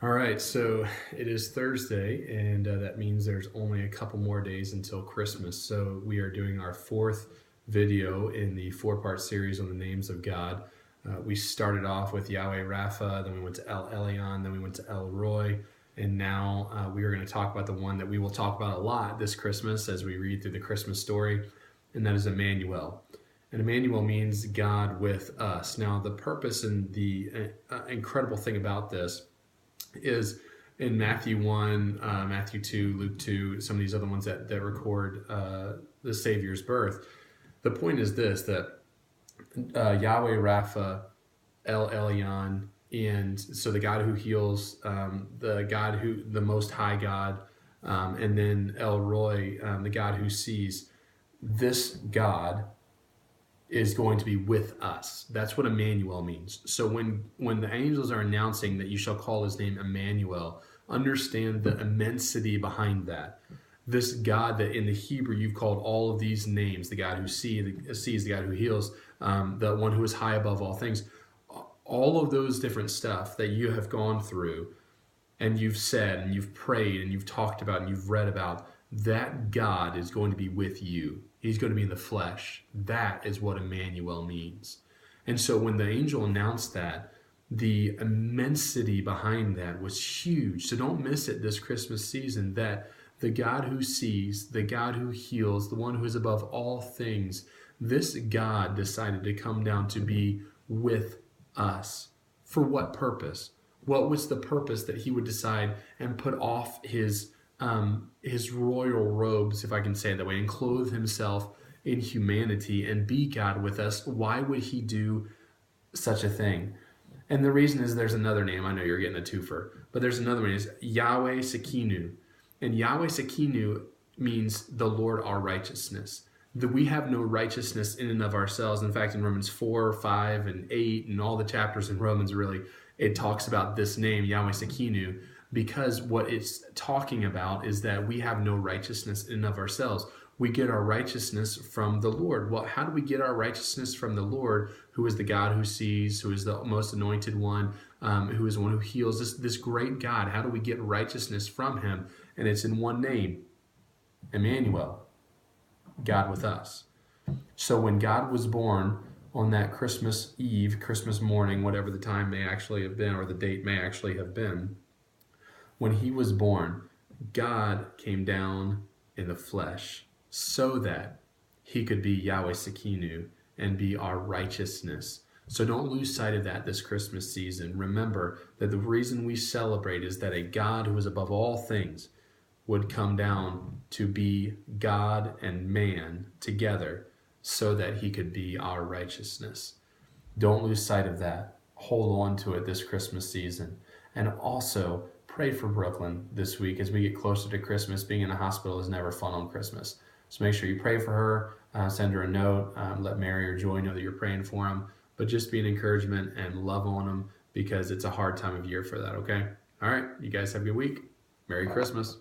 All right, so it is Thursday, and that means there's only a couple more days until Christmas. So we are doing our fourth video in the four-part series on the names of God. We started off with Yahweh Rapha, then we went to El Elyon, then we went to El Roy, and now we are going to talk about the one that we will talk about a lot this Christmas as we read through the Christmas story, and that is Immanuel. And Immanuel means God with us. Now, the purpose and the incredible thing about this is in Matthew 1, Matthew 2, Luke 2, some of these other ones that record the Savior's birth. The point is this, that Yahweh Rapha, El Elyon, and so the God who heals, the Most High God, and then El Roy, the God who sees, this God is going to be with us. That's what Immanuel means. So when the angels are announcing that you shall call his name Immanuel, understand the immensity behind that. This God that in the Hebrew you've called all of these names, the God who sees, the God who heals, the one who is high above all things, all of those different stuff that you have gone through and you've said and you've prayed and you've talked about and you've read about, that God is going to be with you. He's going to be in the flesh. That is what Immanuel means. And so when the angel announced that, the immensity behind that was huge. So don't miss it this Christmas season, that the God who sees, the God who heals, the one who is above all things, this God decided to come down to be with us. For what purpose? What was the purpose that he would decide and put off his royal robes, if I can say it that way, and clothe himself in humanity and be God with us? Why would he do such a thing? And the reason is there's another name. I know you're getting a twofer, but there's another one. It's Yahweh Sekinu. And Yahweh Sekinu means the Lord our righteousness. That we have no righteousness in and of ourselves. In fact, in Romans 4, 5, and 8, and all the chapters in Romans, really, it talks about this name, Yahweh Sekinu, because what it's talking about is that we have no righteousness in and of ourselves. We get our righteousness from the Lord. Well, how do we get our righteousness from the Lord, who is the God who sees, who is the most anointed one, who is the one who heals, this great God? How do we get righteousness from him? And it's in one name, Immanuel, God with us. So when God was born on that Christmas Eve, Christmas morning, whatever the time may actually have been, or the date may actually have been, when he was born, God came down in the flesh so that he could be Yahweh Sekinu and be our righteousness. So don't lose sight of that this Christmas season. Remember that the reason we celebrate is that a God who is above all things would come down to be God and man together so that he could be our righteousness. Don't lose sight of that. Hold on to it this Christmas season. And also, pray for Brooklyn this week as we get closer to Christmas. Being in a hospital is never fun on Christmas. So make sure you pray for her, send her a note, let Mary or Joy know that you're praying for them. But just be an encouragement and love on them because it's a hard time of year for that, okay? All right, you guys have a good week. Merry Christmas.